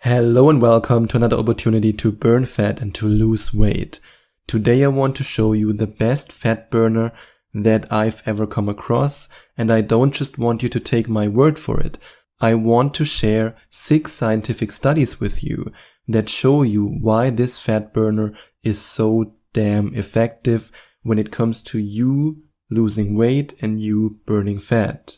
Hello and welcome to another opportunity to burn fat and to lose weight. Today I want to show you the best fat burner that I've ever come across, and I don't just want you to take my word for it. I want to share 6 scientific studies with you that show you why this fat burner is so damn effective when it comes to you losing weight and you burning fat.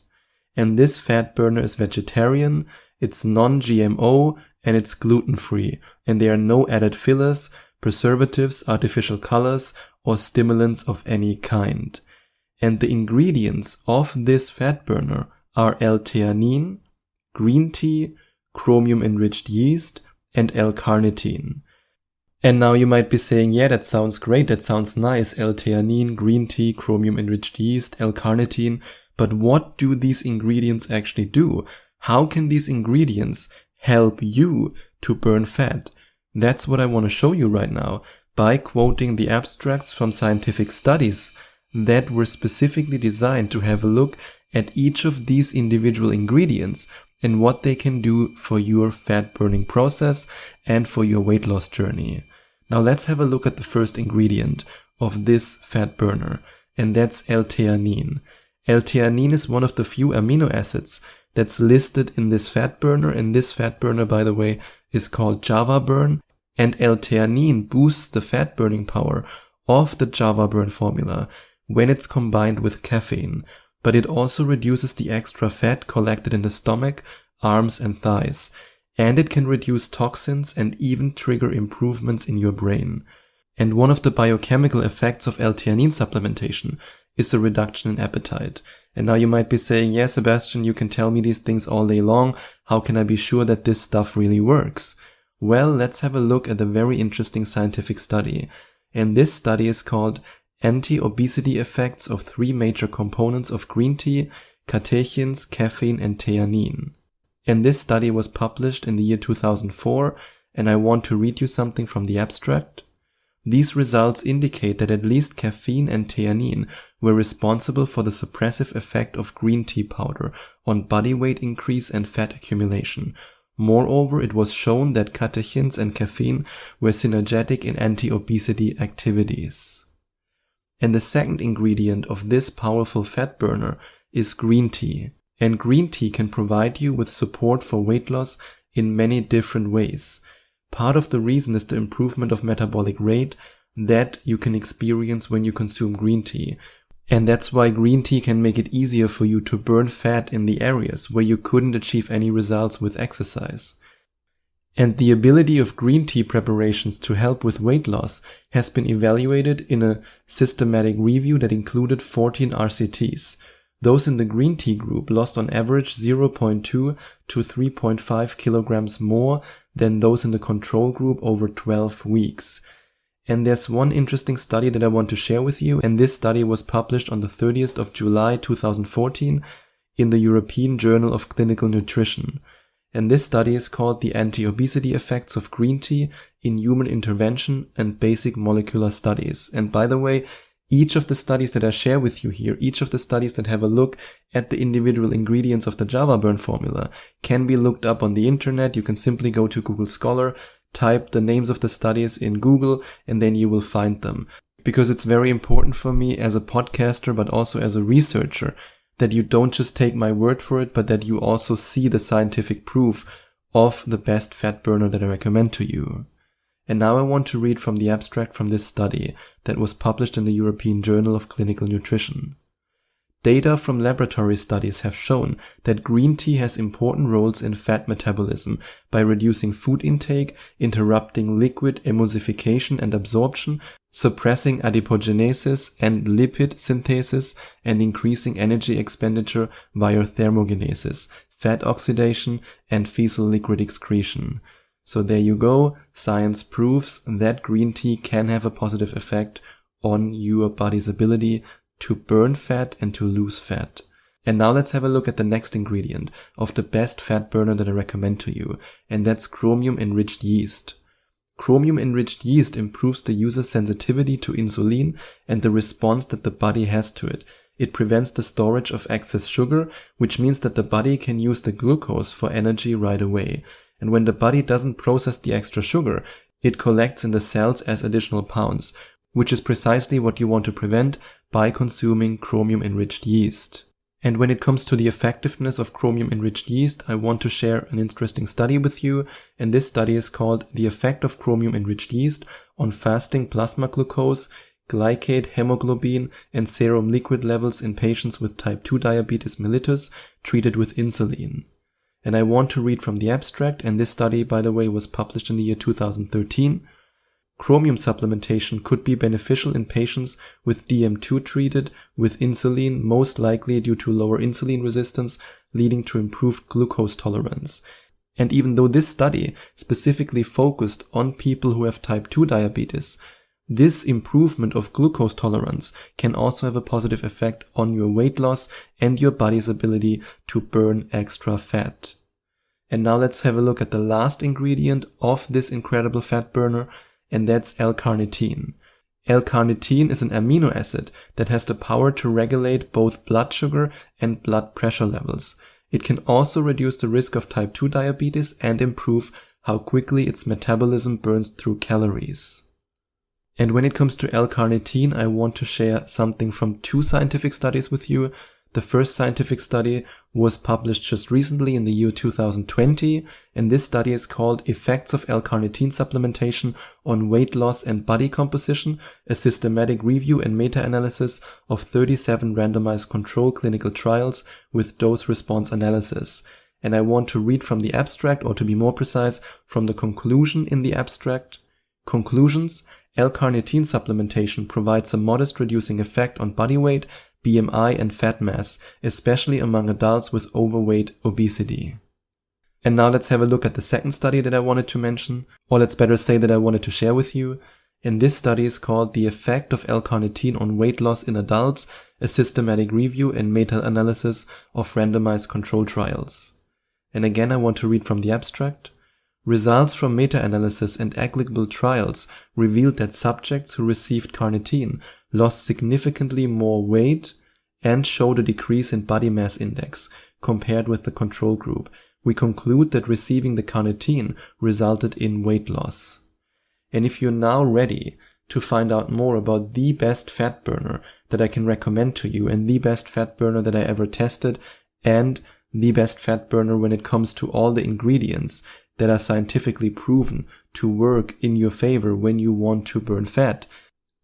And this fat burner is vegetarian, it's non-GMO, and it's gluten-free, and there are no added fillers, preservatives, artificial colors, or stimulants of any kind. And the ingredients of this fat burner are L-theanine, green tea, chromium-enriched yeast, and L-carnitine. And now you might be saying, yeah, that sounds great, that sounds nice, L-theanine, green tea, chromium-enriched yeast, L-carnitine, but what do these ingredients actually do? How can these ingredients help you to burn fat? That's what I want to show you right now by quoting the abstracts from scientific studies that were specifically designed to have a look at each of these individual ingredients and what they can do for your fat burning process and for your weight loss journey. Now let's have a look at the first ingredient of this fat burner, and that's L-theanine. L-theanine is one of the few amino acids that's listed in this fat burner, and this fat burner, by the way, is called JavaBurn, and L-theanine boosts the fat burning power of the JavaBurn formula when it's combined with caffeine, but it also reduces the extra fat collected in the stomach, arms, and thighs, and it can reduce toxins and even trigger improvements in your brain. And one of the biochemical effects of L-theanine supplementation is a reduction in appetite. And now you might be saying, yeah, Sebastian, you can tell me these things all day long. How can I be sure that this stuff really works? Well, let's have a look at a very interesting scientific study. And this study is called Anti-Obesity Effects of 3 Major Components of Green Tea, Catechins, Caffeine, and Theanine. And this study was published in the year 2004, and I want to read you something from the abstract. These results indicate that at least caffeine and theanine were responsible for the suppressive effect of green tea powder on body weight increase and fat accumulation. Moreover, it was shown that catechins and caffeine were synergetic in anti-obesity activities. And the second ingredient of this powerful fat burner is green tea. And green tea can provide you with support for weight loss in many different ways. Part of the reason is the improvement of metabolic rate that you can experience when you consume green tea. And that's why green tea can make it easier for you to burn fat in the areas where you couldn't achieve any results with exercise. And the ability of green tea preparations to help with weight loss has been evaluated in a systematic review that included 14 RCTs. Those in the green tea group lost on average 0.2 to 3.5 kilograms more than those in the control group over 12 weeks. And there's one interesting study that I want to share with you, and this study was published on the 30th of July 2014 in the European Journal of Clinical Nutrition. And this study is called The Anti-Obesity Effects of Green Tea in Human Intervention and Basic Molecular Studies. And by the way, each of the studies that I share with you here, each of the studies that have a look at the individual ingredients of the JavaBurn formula can be looked up on the internet. You can simply go to Google Scholar, type the names of the studies in Google, and then you will find them. Because it's very important for me as a podcaster, but also as a researcher, that you don't just take my word for it, but that you also see the scientific proof of the best fat burner that I recommend to you. And now I want to read from the abstract from this study that was published in the European Journal of Clinical Nutrition. Data from laboratory studies have shown that green tea has important roles in fat metabolism by reducing food intake, interrupting liquid emulsification and absorption, suppressing adipogenesis and lipid synthesis, and increasing energy expenditure via thermogenesis, fat oxidation, and fecal liquid excretion. So there you go, science proves that green tea can have a positive effect on your body's ability to burn fat and to lose fat. And now let's have a look at the next ingredient of the best fat burner that I recommend to you, and that's chromium-enriched yeast. Chromium-enriched yeast improves the user's sensitivity to insulin and the response that the body has to it. It prevents the storage of excess sugar, which means that the body can use the glucose for energy right away. And when the body doesn't process the extra sugar, it collects in the cells as additional pounds, which is precisely what you want to prevent by consuming chromium-enriched yeast. And when it comes to the effectiveness of chromium-enriched yeast, I want to share an interesting study with you, and this study is called The Effect of Chromium-Enriched Yeast on Fasting Plasma Glucose, Glycate, Hemoglobin, and Serum Liquid Levels in Patients with Type 2 Diabetes mellitus treated with insulin. And I want to read from the abstract, and this study, by the way, was published in the year 2013. Chromium supplementation could be beneficial in patients with DM2 treated with insulin, most likely due to lower insulin resistance, leading to improved glucose tolerance. And even though this study specifically focused on people who have type 2 diabetes, this improvement of glucose tolerance can also have a positive effect on your weight loss and your body's ability to burn extra fat. And now let's have a look at the last ingredient of this incredible fat burner, and that's L-carnitine. L-carnitine is an amino acid that has the power to regulate both blood sugar and blood pressure levels. It can also reduce the risk of type 2 diabetes and improve how quickly its metabolism burns through calories. And when it comes to L-carnitine, I want to share something from 2 scientific studies with you. The first scientific study was published just recently in the year 2020, and this study is called Effects of L-carnitine Supplementation on Weight Loss and Body Composition, a systematic review and meta-analysis of 37 randomized control clinical trials with dose-response analysis. And I want to read from the abstract, or to be more precise, from the conclusion in the abstract. Conclusions: L-carnitine supplementation provides a modest reducing effect on body weight, BMI, and fat mass, especially among adults with overweight obesity. And now let's have a look at the second study that I wanted to mention, or let's better say that I wanted to share with you. And this study is called The Effect of L-carnitine on Weight Loss in Adults, a systematic review and meta-analysis of randomized control trials. And again, I want to read from the abstract. Results from meta-analysis and applicable trials revealed that subjects who received carnitine lost significantly more weight and showed a decrease in body mass index compared with the control group. We conclude that receiving the carnitine resulted in weight loss. And if you're now ready to find out more about the best fat burner that I can recommend to you, and the best fat burner that I ever tested, and the best fat burner when it comes to all the ingredients that are scientifically proven to work in your favor when you want to burn fat,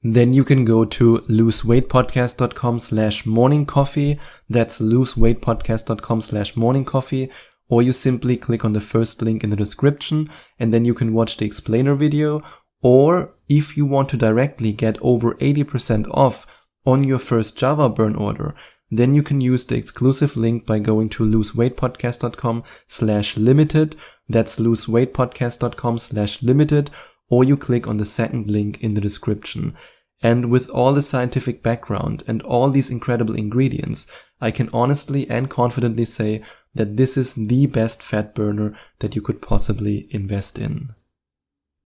then you can go to loseweightpodcast.com/morningcoffee. That's loseweightpodcast.com/morningcoffee. Or you simply click on the first link in the description, and then you can watch the explainer video. Or if you want to directly get over 80% off on your first Java burn order, then you can use the exclusive link by going to loseweightpodcast.com/limited. That's loseweightpodcast.com/limited, or you click on the second link in the description. And with all the scientific background and all these incredible ingredients, I can honestly and confidently say that this is the best fat burner that you could possibly invest in.